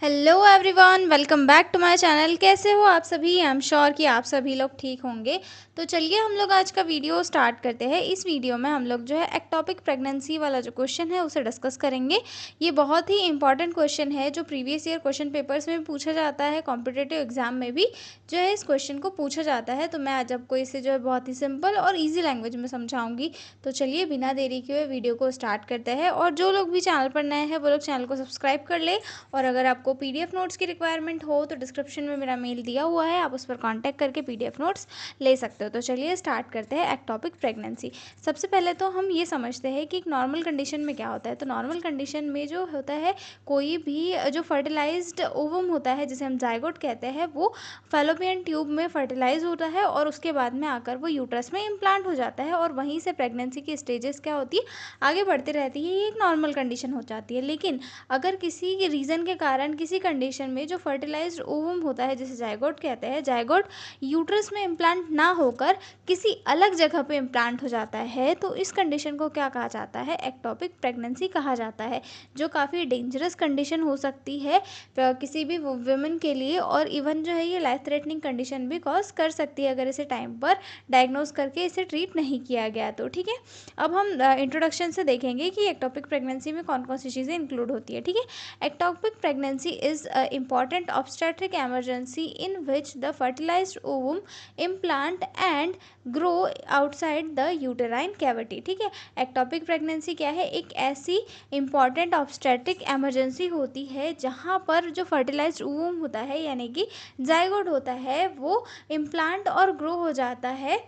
Hello everyone, welcome back to my channel. कैसे हो आप सभी? आई एम श्योर कि आप सभी लोग ठीक होंगे। तो चलिए हम लोग आज का वीडियो स्टार्ट करते हैं। इस वीडियो में हम लोग जो है एक्टोपिक प्रेगनेंसी वाला जो क्वेश्चन है उसे डिस्कस करेंगे। ये बहुत ही इंपॉर्टेंट क्वेश्चन है जो प्रीवियस ईयर क्वेश्चन पेपर्स में पूछा जाता है, कॉम्पिटिटिव एग्जाम में भी जो है इस क्वेश्चन को पूछा जाता है। तो मैं आज आपको इसे जो है बहुत ही सिंपल और ईजी लैंग्वेज में समझाऊंगी। तो चलिए बिना देरी किए वीडियो को स्टार्ट करते हैं। और जो लोग भी चैनल पर नए हैं वो लोग चैनल को सब्सक्राइब कर ले। और अगर आपको पीडीएफ नोट्स की रिक्वायरमेंट हो तो डिस्क्रिप्शन में मेरा मेल दिया हुआ है, आप उस पर कांटेक्ट करके पीडीएफ नोट्स ले सकते हो। तो चलिए स्टार्ट करते हैं एक्टोपिक प्रेगनेंसी। सबसे पहले तो हम ये समझते हैं कि एक नॉर्मल कंडीशन में क्या होता है। तो नॉर्मल कंडीशन में जो होता है, कोई भी जो फर्टिलाइज्ड ओवम होता है जिसे हम जाइगोट कहते हैं, वो फैलोपियन ट्यूब में फर्टिलाइज होता है और उसके बाद में आकर वो यूट्रस में इम्प्लांट हो जाता है और वहीं से प्रेगनेंसी की स्टेजेस क्या होती है, आगे बढ़ती रहती है। ये एक नॉर्मल कंडीशन हो जाती है। लेकिन अगर किसी रीज़न के कारण किसी कंडीशन में जो फर्टिलाइज्ड ओवम होता है जिसे जाइगोट कहते हैं, जाइगोट यूट्रस में इम्प्लांट ना होकर किसी अलग जगह पे इम्प्लांट हो जाता है, तो इस कंडीशन को क्या कहा जाता है? एक्टोपिक प्रेगनेंसी कहा जाता है, जो काफ़ी डेंजरस कंडीशन हो सकती है किसी भी वुमेन के लिए। और इवन जो है ये लाइफ थ्रेटनिंग कंडीशन भी कॉज कर सकती है अगर इसे टाइम पर डायग्नोज करके इसे ट्रीट नहीं किया गया तो। ठीक है, अब हम इंट्रोडक्शन से देखेंगे कि एक्टोपिक प्रेगनेंसी में कौन कौन सी चीज़ें इंक्लूड होती है। ठीक है, ectopic pregnancy is an important obstetric emergency in which the fertilized ovum implant and grow outside the uterine cavity। ठीक है, ectopic pregnancy क्या है? एक ऐसी important obstetric emergency होती है जहाँ पर जो fertilized ovum होता है यानी कि जाइगोट होता है वो इम्प्लांट और ग्रो हो जाता है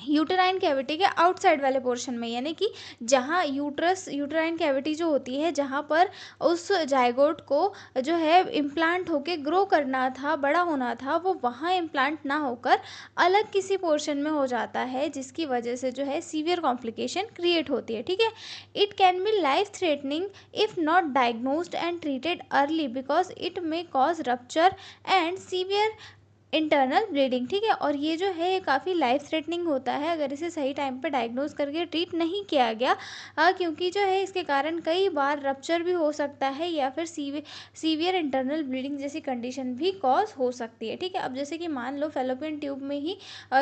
यूटेराइन कैविटी के आउटसाइड वाले पोर्शन में, यानी कि जहाँ यूटेराइन कैविटी जो होती है, जहाँ पर उस जाइगोट को जो है इम्प्लांट होके ग्रो करना था, बड़ा होना था, वो वहाँ इम्प्लांट ना होकर अलग किसी पोर्शन में हो जाता है, जिसकी वजह से जो है सीवियर कॉम्प्लिकेशन क्रिएट होती है। ठीक है, it can be life threatening if not diagnosed and treated early because it may cause rupture and severe internal bleeding. ठीक है, और ये जो है ये काफ़ी लाइफ थ्रेटनिंग होता है अगर इसे सही टाइम पे डायग्नोज करके ट्रीट नहीं किया गया, क्योंकि जो है इसके कारण कई बार रप्चर भी हो सकता है या फिर सीवियर इंटरनल ब्लीडिंग जैसी कंडीशन भी कॉज हो सकती है। ठीक है, अब जैसे कि मान लो फेलोपियन ट्यूब में ही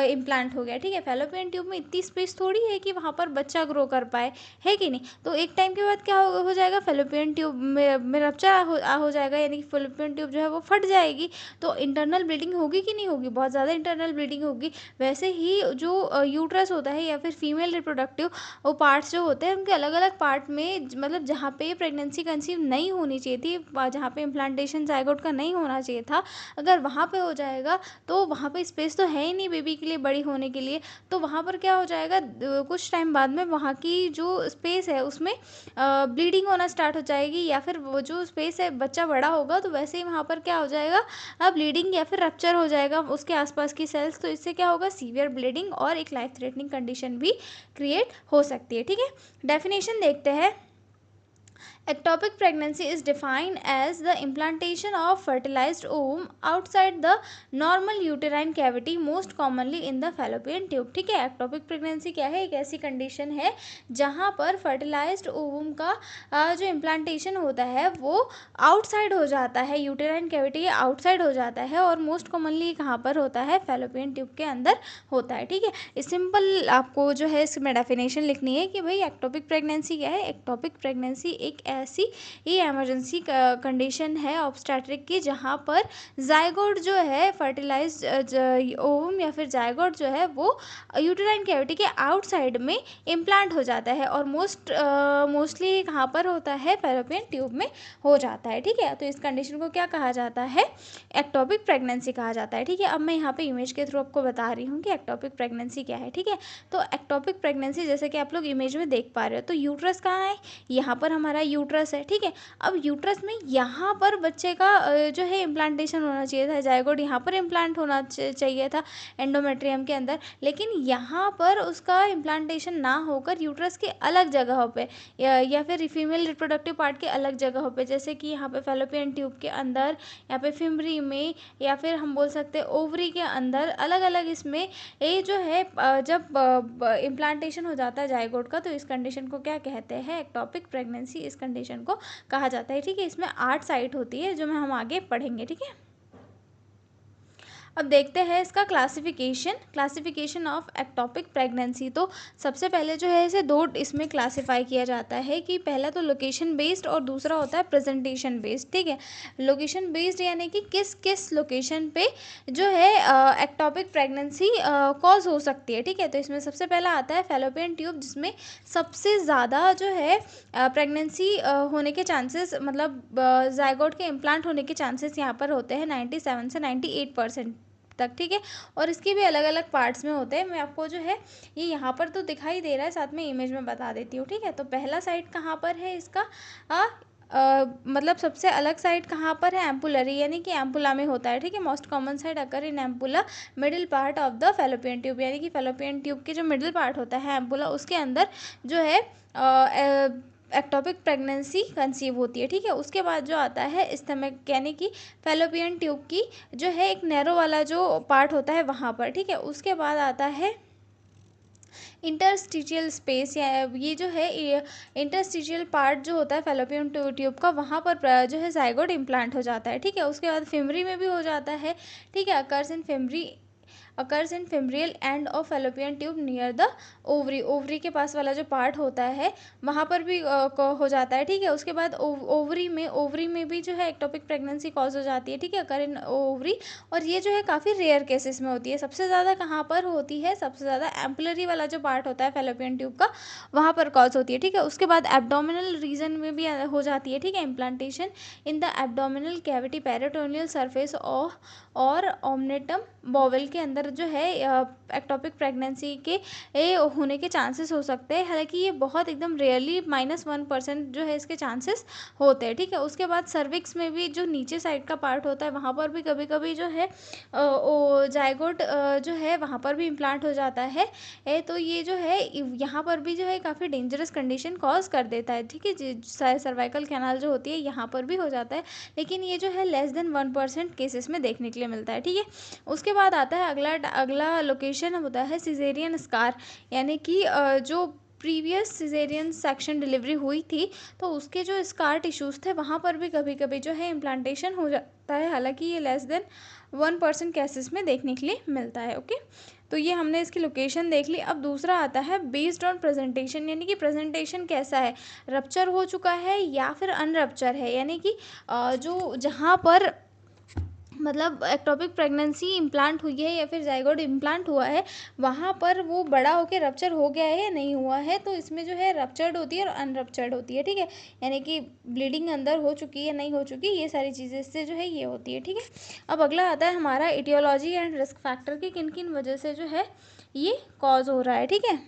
इम्प्लांट हो गया। ठीक है, फेलोपियन ट्यूब में इतनी स्पेस थोड़ी है कि वहाँ पर बच्चा ग्रो कर पाए, है कि नहीं? तो एक टाइम के बाद क्या हो जाएगा, फेलोपियन ट्यूब में रप्चर हो जाएगा, यानी कि फेलोपियन ट्यूब जो है वो फट जाएगी। तो इंटरनल ब्लीडिंग होगी कि नहीं होगी? बहुत ज़्यादा इंटरनल ब्लीडिंग होगी। वैसे ही जो यूट्रस होता है या फिर फीमेल रिप्रोडक्टिव वो पार्ट्स जो होते हैं उनके अलग अलग पार्ट में, मतलब जहाँ पे प्रेगनेंसी कंसीव नहीं होनी चाहिए थी, जहाँ पे इम्प्लांटेशन जाइगोट का नहीं होना चाहिए था, अगर वहाँ पे हो जाएगा तो वहाँ पे स्पेस तो है ही नहीं बेबी के लिए बड़ी होने के लिए। तो वहाँ पर क्या हो जाएगा, कुछ टाइम बाद में वहाँ की जो स्पेस है उसमें ब्लीडिंग होना स्टार्ट हो जाएगी, या फिर वो जो स्पेस है बच्चा बड़ा होगा तो वैसे ही वहाँ पर क्या हो जाएगा, ब्लीडिंग या फिर रप्चर हो जाएगा उसके आसपास की सेल्स। तो इससे क्या होगा, सीवियर ब्लीडिंग और एक लाइफ थ्रेटनिंग कंडीशन भी क्रिएट हो सकती है। ठीक है, डेफिनेशन देखते हैं। Ectopic pregnancy is defined as the implantation of fertilized ovum outside the normal uterine cavity, most commonly in the fallopian tube। ठीक है, ectopic pregnancy क्या है? एक ऐसी कंडीशन है जहाँ पर fertilized ovum का जो इम्प्लांटेशन होता है वो आउटसाइड हो जाता है, यूटेराइन कैविटी आउटसाइड हो जाता है, और मोस्ट कॉमनली कहाँ पर होता है? फैलोपियन ट्यूब के अंदर होता है। ठीक है, सिंपल आपको जो है इसमें डेफिनेशन लिखनी है कि भाई एक्टोपिक प्रेगनेंसी क्या है। एक्टोपिक प्रेगनेंसी एक ऐसी ये इमरजेंसी कंडीशन है ऑब्स्टेट्रिक की जहाँ पर जाइगोट जो है फर्टिलाइज्ड ओवम या फिर जाइगोट जो है वो यूटेराइन कैविटी के आउटसाइड में इम्प्लांट हो जाता है, और मोस्टली कहाँ पर होता है? फैलोपियन ट्यूब में हो जाता है। ठीक है, तो इस कंडीशन को क्या कहा जाता है? एक्टोपिक प्रेगनेंसी कहा जाता है। ठीक है, अब मैं यहाँ पे इमेज के थ्रू आपको बता रही हूँ कि एक्टोपिक प्रेगनेंसी क्या है। ठीक है, तो एक्टोपिक प्रेगनेंसी जैसे कि आप लोग इमेज में देख पा रहे हो, तो यूट्रस कहाँ है? यहाँ पर हमारा यूट्रस है। ठीक है, अब यूट्रस में यहाँ पर बच्चे का जो है इम्प्लांटेशन होना चाहिए था, जाइगोट यहाँ पर इम्प्लांट होना चाहिए था एंडोमेट्रियम के अंदर, लेकिन यहाँ पर उसका इम्प्लांटेशन ना होकर यूट्रस के अलग जगहों पे या फिर फीमेल रिप्रोडक्टिव पार्ट के अलग जगहों पे, जैसे कि यहाँ पे फैलोपियन ट्यूब के अंदर, यहाँ पे फिमरी में, या फिर हम बोल सकते हैं ओवरी के अंदर, अलग अलग इसमें ये जो है जब इम्प्लांटेशन हो जाता है जाइगोट का, तो इस कंडीशन को क्या कहते हैं? Ectopic pregnancy. इस कंडीशन को कहा जाता है। ठीक है, इसमें 8 साइट होती है जो मैं हम आगे पढ़ेंगे। ठीक है, अब देखते हैं इसका क्लासिफिकेशन ऑफ एक्टोपिक प्रेगनेंसी। तो सबसे पहले जो है इसे दो इसमें क्लासिफाई किया जाता है कि पहला तो लोकेशन बेस्ड और दूसरा होता है प्रेजेंटेशन बेस्ड। ठीक है, लोकेशन बेस्ड यानी कि किस किस लोकेशन पे जो है एक्टोपिक प्रेगनेंसी कॉज हो सकती है। ठीक है, तो इसमें सबसे पहला आता है फैलोपियन ट्यूब, जिसमें सबसे ज़्यादा जो है प्रेगनेंसी होने के चांसेस, मतलब जायगोट के इम्प्लांट होने के चांसेस यहाँ पर होते हैं 97 से 98% तक। ठीक है, और इसके भी अलग अलग पार्ट्स में होते हैं। मैं आपको जो है ये यहाँ पर तो दिखाई दे रहा है, साथ में इमेज में बता देती हूँ। ठीक है, तो पहला साइट कहाँ पर है इसका, मतलब सबसे अलग साइट कहाँ पर है, एम्पुलरी, यानी कि एम्पुला में होता है। ठीक है, most common site occur in ampulla middle part of the fallopian tube, यानी कि फैलोपियन ट्यूब के जो मिडिल पार्ट होता है एम्पुला, उसके अंदर जो है एक्टोपिक प्रेगनेंसी कंसीव होती है। ठीक है, उसके बाद जो आता है स्टमक, यानी कि फैलोपियन ट्यूब की जो है एक नैरो वाला जो पार्ट होता है वहाँ पर। ठीक है, उसके बाद आता है इंटरस्टिशियल स्पेस, या ये जो है इंटरस्टिशियल पार्ट जो होता है फैलोपियन ट्यूब का, वहाँ पर जो है जाइगोट इम्प्लांट हो जाता है। ठीक है, उसके बाद फिमरी में भी हो जाता है। ठीक है, occurs in fimbrial end of fallopian tube near the ovary के पास वाला जो पार्ट होता है वहाँ पर भी हो जाता है। ठीक है, उसके बाद ओवरी में भी जो है एक्टोपिक प्रेगनेंसी कॉज हो जाती है। ठीक है, अकर इन ओवरी, और ये जो है काफ़ी रेयर केसेस में होती है। सबसे ज़्यादा कहाँ पर होती है, सबसे ज़्यादा एम्पुलरी वाला जो पार्ट होता है फैलोपियन ट्यूब का, वहाँ पर कॉज होती है। ठीक है, उसके बाद एब्डोमिनल रीजन में भी हो जाती है। ठीक है, implantation in the abdominal cavity, peritoneal surface और ओमनेटम बॉवल के अंदर जो है एक्टोपिक प्रेगनेंसी के होने के चांसेस हो सकते हैं। हालांकि ये बहुत एकदम रेयरली -1% जो है इसके चांसेस होते हैं। ठीक है, उसके बाद सर्विक्स में भी जो नीचे साइड का पार्ट होता है वहाँ पर भी कभी कभी जो है जाइगोट जो है वहाँ पर भी इम्प्लांट हो जाता है। तो ये जो है यहाँ पर भी जो है काफ़ी डेंजरस कंडीशन कॉज कर देता है। ठीक है, सर्वाइकल कैनाल जो होती है यहाँ पर भी हो जाता है, लेकिन ये जो है लेस देन 1% केसेस में देखने के लिए मिलता है। ठीक है, उसके बाद आता है अगला लोकेशन होता है सिजेरियन स्कार, यानी कि जो प्रीवियस सिजेरियन सेक्शन डिलीवरी हुई थी तो उसके जो स्कार टिश्यूज़ थे वहाँ पर भी कभी कभी जो है इम्प्लांटेशन हो जाता है। हालांकि ये लेस देन 1% केसेस में देखने के लिए मिलता है। ओके, तो ये हमने इसकी लोकेशन देख ली। अब दूसरा आता है बेस्ड ऑन प्रेजेंटेशन, यानी कि प्रेजेंटेशन कैसा है, रप्चर हो चुका है या फिर अनरप्चर है, यानी कि जो जहाँ पर मतलब एक्टोपिक प्रेगनेंसी इम्प्लांट हुई है या फिर जाइगोट इम्प्लांट हुआ है वहाँ पर वो बड़ा होकर रप्चर हो गया है या नहीं हुआ है। तो इसमें जो है रप्चर्ड होती है और अनरप्चर्ड होती है। ठीक है, यानी कि ब्लीडिंग अंदर हो चुकी है नहीं हो चुकी, ये सारी चीज़ें इससे जो है ये होती है। ठीक है, अब अगला आता है हमारा इटियोलॉजी एंड रिस्क फैक्टर की किन किन वजह से जो है ये कॉज हो रहा है। ठीक है,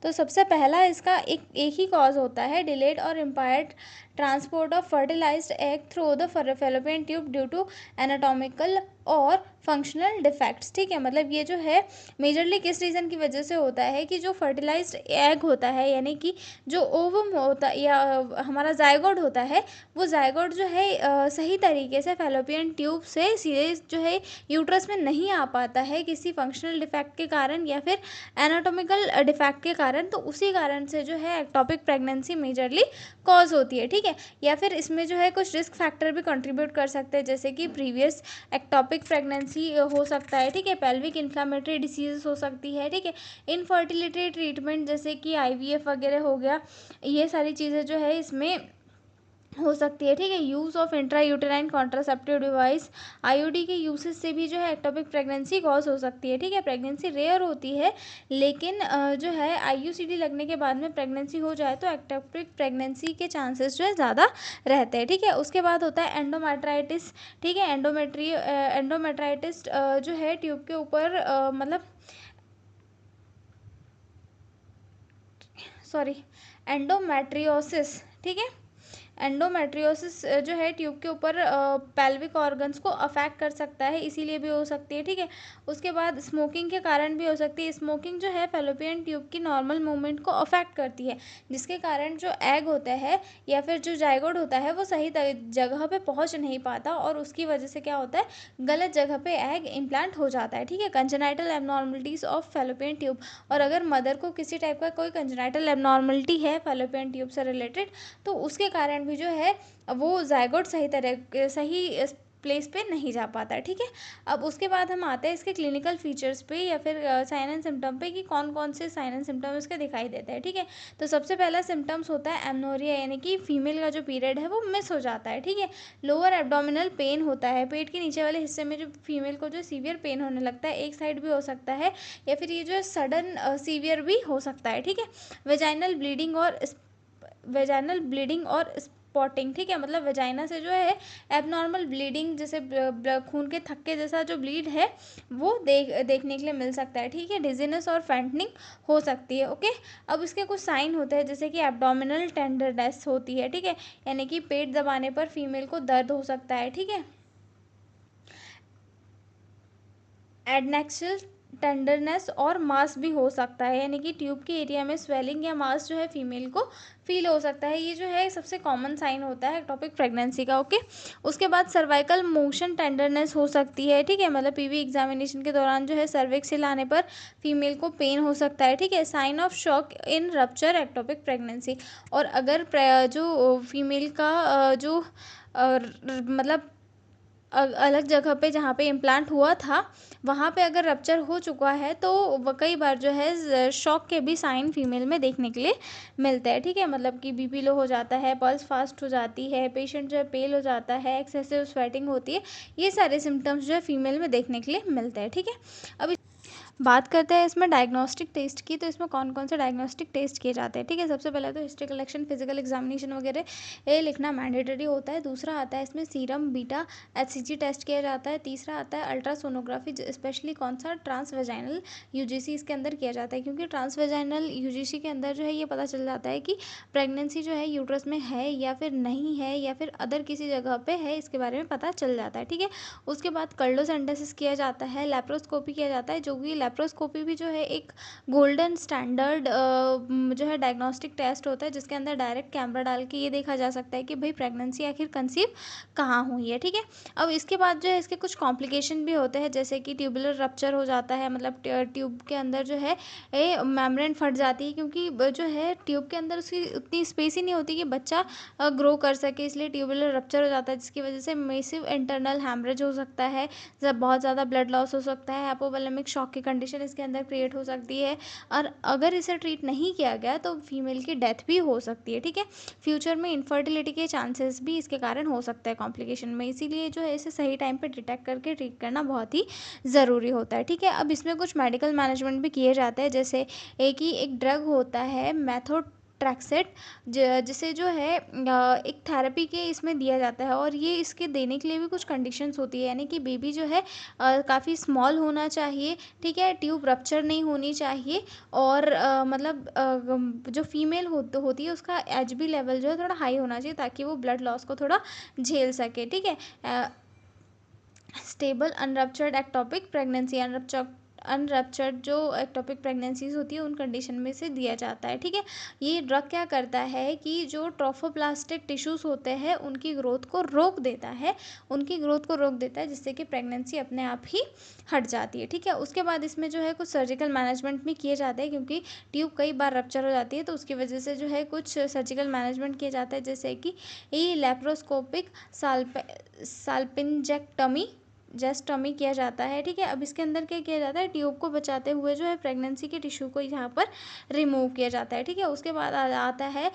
तो सबसे पहला इसका एक ही कॉज होता है, डिलेड और impaired transport of fertilised egg through the fallopian tube due to anatomical और फंक्शनल डिफेक्ट्स। ठीक है, मतलब ये जो है मेजरली किस रीज़न की वजह से होता है कि जो फर्टिलाइज्ड एग होता है, यानी कि जो ओवम होता है या हमारा जाइगोट होता है, वो जाइगोट जो है सही तरीके से फैलोपियन ट्यूब से सीधे जो है यूट्रस में नहीं आ पाता है किसी फंक्शनल डिफेक्ट के कारण या फिर एनाटॉमिकल डिफेक्ट के कारण। तो उसी कारण से जो है एक्टोपिक प्रेगनेंसी मेजरली कॉज होती है। ठीक है, या फिर इसमें जो है कुछ रिस्क फैक्टर भी कंट्रीब्यूट कर सकते हैं, जैसे कि प्रीवियस एक्टोपिक प्रेगनेंसी हो सकता है। ठीक है, पेल्विक इन्फ्लामेटरी डिसीज हो सकती है। ठीक है, इनफर्टिलिटी ट्रीटमेंट जैसे कि IVF वगैरह हो गया, ये सारी चीज़ें जो है इसमें हो सकती है। ठीक है, use of intra uterine contraceptive device IUD के यूसेज से भी जो है एक्टोपिक प्रेगनेंसी कॉज हो सकती है। ठीक है, प्रेगनेंसी रेयर होती है, लेकिन जो है IUCD लगने के बाद में प्रेगनेंसी हो जाए तो एक्टोपिक प्रेगनेंसी के चांसेस जो है ज़्यादा रहते हैं। ठीक है, उसके बाद होता है एंडोमेट्राइटिस। ठीक है, एंडोमेट्राइटिस जो है ट्यूब के ऊपर मतलब सॉरी एंडोमेट्रियोसिस। ठीक है, एंडोमेट्रियोसिस जो है ट्यूब के ऊपर पेल्विक ऑर्गन्स को अफेक्ट कर सकता है, इसीलिए भी हो सकती है, ठीक है। उसके बाद स्मोकिंग के कारण भी हो सकती है। स्मोकिंग जो है फैलोपियन ट्यूब की नॉर्मल मूवमेंट को अफेक्ट करती है, जिसके कारण जो एग होता है या फिर जो जाइगोट होता है वो सही जगह पे पहुंच नहीं पाता, और उसकी वजह से क्या होता है, गलत जगह पे एग इम्प्लांट हो जाता है, ठीक है। Congenital abnormalities of fallopian tube, और अगर मदर को किसी टाइप का कोई कंजेनाइटल एबनॉर्मलिटी है फैलोपियन ट्यूब से रिलेटेड, तो उसके कारण भी जो है वो जाइगोट सही प्लेस पे नहीं जा पाता है, ठीक है। अब उसके बाद हम आते हैं इसके क्लिनिकल फीचर्स पे या फिर साइन एंड सिम्टम पे कि कौन कौन से साइन एंड सिम्टम इसके दिखाई देते हैं, ठीक है। तो सबसे पहला सिम्टम्स होता है एमनोरिया, यानी कि फीमेल का जो पीरियड है वो मिस हो जाता है, ठीक है। लोअर एब्डोमिनल पेन होता है, पेट के नीचे वाले हिस्से में जो फीमेल को जो सीवियर पेन होने लगता है, एक साइड भी हो सकता है, या फिर ये जो सडन सीवियर भी हो सकता है, ठीक है। वेजाइनल ब्लीडिंग और स्पॉटिंग, ठीक है, मतलब वेजाइना से जो है एबनॉर्मल ब्लीडिंग, जैसे खून के थक्के जैसा जो ब्लीड है वो देखने के लिए मिल सकता है, ठीक है। डिजीनेस और फैंटनिंग हो सकती है, ओके। अब इसके कुछ साइन होते हैं, जैसे कि एब्डोमिनल टेंडरनेस होती है, ठीक है, यानी कि पेट दबाने पर फीमेल को दर्द हो सकता है, ठीक है। एडनेक्सल टेंडरनेस और मास भी हो सकता है, यानी कि ट्यूब के एरिया में स्वेलिंग या मास जो है फीमेल को फील हो सकता है। ये जो है सबसे कॉमन साइन होता है एक्टोपिक प्रेगनेंसी का, ओके। उसके बाद सर्वाइकल मोशन टेंडरनेस हो सकती है, ठीक है, मतलब पीवी एग्जामिनेशन के दौरान जो है सर्विक्स हिलाने पर फीमेल को पेन हो सकता है, ठीक है। Sign of shock in rupture ectopic pregnancy, और अगर जो फीमेल का जो मतलब अलग जगह पे जहाँ पे इम्प्लांट हुआ था वहाँ पे अगर रप्चर हो चुका है, तो कई बार जो है शॉक के भी साइन फीमेल में देखने के लिए मिलते हैं, ठीक है। मतलब कि बीपी लो हो जाता है, पल्स फास्ट हो जाती है, पेशेंट जो है पेल हो जाता है, एक्सेसिव स्वेटिंग होती है, ये सारे सिम्टम्स जो है फीमेल में देखने के लिए मिलते हैं, ठीक है। अब बात करते हैं इसमें डायग्नोस्टिक टेस्ट की, तो इसमें कौन कौन से डायग्नोस्टिक टेस्ट किए जाते हैं, ठीक है। सबसे पहले तो हिस्ट्री कलेक्शन, फिजिकल एग्जामिनेशन वगैरह ये लिखना मैंडेटरी होता है। दूसरा आता है इसमें सीरम बीटा एचसीजी टेस्ट किया जाता है। तीसरा आता है अल्ट्रासोनोग्राफी, स्पेशली कौन सा ट्रांसवेजाइनल यूजीसी इसके अंदर किया जाता है, क्योंकि ट्रांसवेजाइनल यूजीसी के अंदर जो है ये पता चल जाता है कि प्रेगनेंसी जो है यूट्रस में है या फिर नहीं है, या फिर अदर किसी जगह पे है, इसके बारे में पता चल जाता है, ठीक है। उसके बाद कर्लोसेंटेसिस किया जाता है, लेप्रोस्कोपी किया जाता है, जो कि लेप्रोस्कोपी भी जो है एक गोल्डन स्टैंडर्ड जो है डायग्नोस्टिक टेस्ट होता है, जिसके अंदर डायरेक्ट कैमरा डाल के ये देखा जा सकता है कि भाई प्रेगनेंसी आखिर कंसीव कहाँ हुई है, ठीक है। अब इसके बाद जो है इसके कुछ कॉम्प्लिकेशन भी होते हैं, जैसे कि ट्यूबुलर रप्चर हो जाता है, मतलब ट्यूब के अंदर जो है मेम्ब्रेन फट जाती है, क्योंकि जो है ट्यूब के अंदर उसकी उतनी स्पेस ही नहीं होती कि बच्चा ग्रो कर सके, इसलिए ट्यूबुलर रप्चर हो जाता है, जिसकी वजह से मेसिव इंटरनल हैमरेज हो सकता है, जब बहुत ज़्यादा ब्लड लॉस हो सकता है, हाइपोवोलेमिक शॉक की कंडीशन इसके अंदर क्रिएट हो सकती है, और अगर इसे ट्रीट नहीं किया गया तो फीमेल की डेथ भी हो सकती है, ठीक है। फ्यूचर में इनफर्टिलिटी के चांसेस भी इसके कारण हो सकता है कॉम्प्लिकेशन में, इसीलिए जो है इसे सही टाइम पे डिटेक्ट करके ट्रीट करना बहुत ही ज़रूरी होता है, ठीक है। अब इसमें कुछ मेडिकल मैनेजमेंट भी किए जाते हैं, जैसे एक ड्रग होता है मेथोट्रेक्सेट, जिसे जो है एक थेरेपी के इसमें दिया जाता है, और ये इसके देने के लिए भी कुछ कंडीशंस होती है, यानी कि बेबी जो है काफ़ी स्मॉल होना चाहिए, ठीक है, ट्यूब रप्चर नहीं होनी चाहिए, और मतलब जो फीमेल होती है उसका एचबी लेवल जो है थोड़ा हाई होना चाहिए, ताकि वो ब्लड लॉस को थोड़ा झेल सके, ठीक है। स्टेबल अनरप्चर्ड एक्टोपिक प्रेगनेंसी, अनरप्चर्ड जो एक्टोपिक प्रेगनेंसीज होती है उन कंडीशन में से दिया जाता है, ठीक है। ये ड्रग क्या करता है कि जो ट्रोफोप्लास्टिक टिश्यूज़ होते हैं उनकी ग्रोथ को रोक देता है, जिससे कि प्रेगनेंसी अपने आप ही हट जाती है, ठीक है। उसके बाद इसमें जो है कुछ सर्जिकल मैनेजमेंट भी किए जाते हैं, क्योंकि ट्यूब कई बार रप्चर हो जाती है, तो उसकी वजह से जो है कुछ सर्जिकल मैनेजमेंट किया जाता है, जैसे कि ये लेप्रोस्कोपिक साल्पिंजेक्टमी जेस्टोमी किया जाता है, ठीक है। अब इसके अंदर क्या किया जाता है, ट्यूब को बचाते हुए जो है प्रेगनेंसी के टिश्यू को यहाँ पर रिमूव किया जाता है, ठीक है। उसके बाद आता है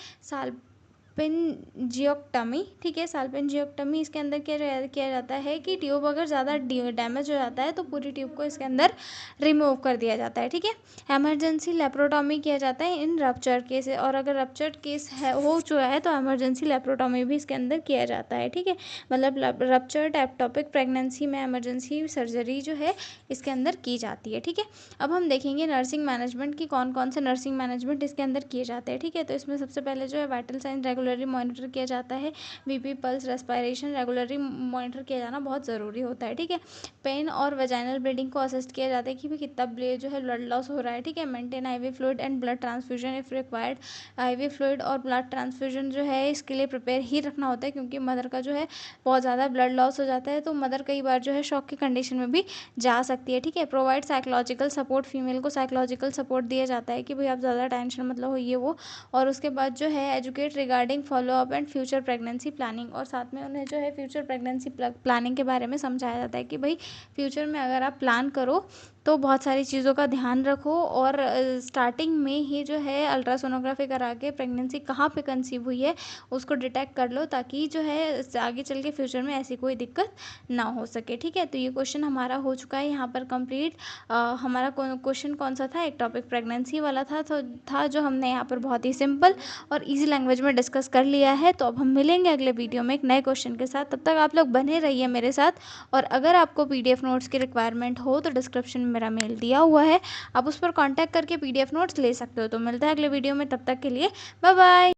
साल्पिंजियोक्टमी, ठीक है। साल्पिंजियोक्टमी इसके अंदर किया जाता है कि ट्यूब अगर ज़्यादा डैमेज हो जाता है तो पूरी ट्यूब को इसके अंदर रिमूव कर दिया जाता है, ठीक है। एमरजेंसी लेप्रोटॉमी किया जाता है इन रप्चर केस, और अगर रप्चर्ड केस हो चुका है तो एमरजेंसी लेप्रोटॉमी भी इसके अंदर किया जाता है, ठीक है। मतलब रप्चर्ड एक्टोपिक प्रेगनेंसी में एमरजेंसी सर्जरी जो है इसके अंदर की जाती है, ठीक है। अब हम देखेंगे नर्सिंग मैनेजमेंट की कौन कौन से नर्सिंग मैनेजमेंट इसके अंदर किए जाते हैं, ठीक है। तो इसमें सबसे पहले जो है vital sign regulation regularly monitor किया जाता है। BP, pulse, respiration regularly monitor किया जाना बहुत ज़रूरी होता है, ठीक है। पेन और वेजाइनल ब्लीडिंग को असिस्ट किया जाता है कि भी कितना जो है ब्लड लॉस हो रहा है, ठीक है। Maintain IV fluid and blood transfusion if required. IV fluid और ब्लड ट्रांसफ्यूजन जो है इसके लिए प्रिपेयर ही रखना होता है, क्योंकि मदर का जो है बहुत ज़्यादा ब्लड लॉस हो जाता है, तो मदर कई बार जो है शॉक की कंडीशन में भी जा सकती है, ठीक है। प्रोवाइड साइकोलॉजिकल सपोर्ट, फीमेल को साइकोलॉजिकल सपोर्ट दिया जाता है कि भाई आप ज़्यादा टेंशन मतलब होइए वो। और उसके बाद जो है educate regarding follow up and future pregnancy planning, और साथ में उन्हें जो है फ्यूचर प्रेगनेंसी प्लानिंग के बारे में समझाया जाता है कि भाई फ्यूचर में अगर आप प्लान करो तो बहुत सारी चीज़ों का ध्यान रखो, और स्टार्टिंग में ही जो है अल्ट्रासोनोग्राफी करा के प्रेगनेंसी कहाँ पे कंसीव हुई है उसको डिटेक्ट कर लो, ताकि जो है आगे चल के फ्यूचर में ऐसी कोई दिक्कत ना हो सके, ठीक है। तो ये क्वेश्चन हमारा हो चुका है यहाँ पर कंप्लीट। हमारा क्वेश्चन कौन सा था, एक टॉपिक प्रेगनेंसी वाला था जो हमने यहाँ पर बहुत ही सिंपल और इजी लैंग्वेज में डिस्कस कर लिया है। तो अब हम मिलेंगे अगले वीडियो में एक नए क्वेश्चन के साथ, तब तक आप लोग बने रहिए मेरे साथ। और अगर आपको पीडीएफ नोट्स की रिक्वायरमेंट हो तो डिस्क्रिप्शन में मेरा मेल दिया हुआ है, आप उस पर कॉन्टैक्ट करके पीडीएफ नोट्स ले सकते हो। तो मिलता है अगले वीडियो में, तब तक के लिए बाय बाय।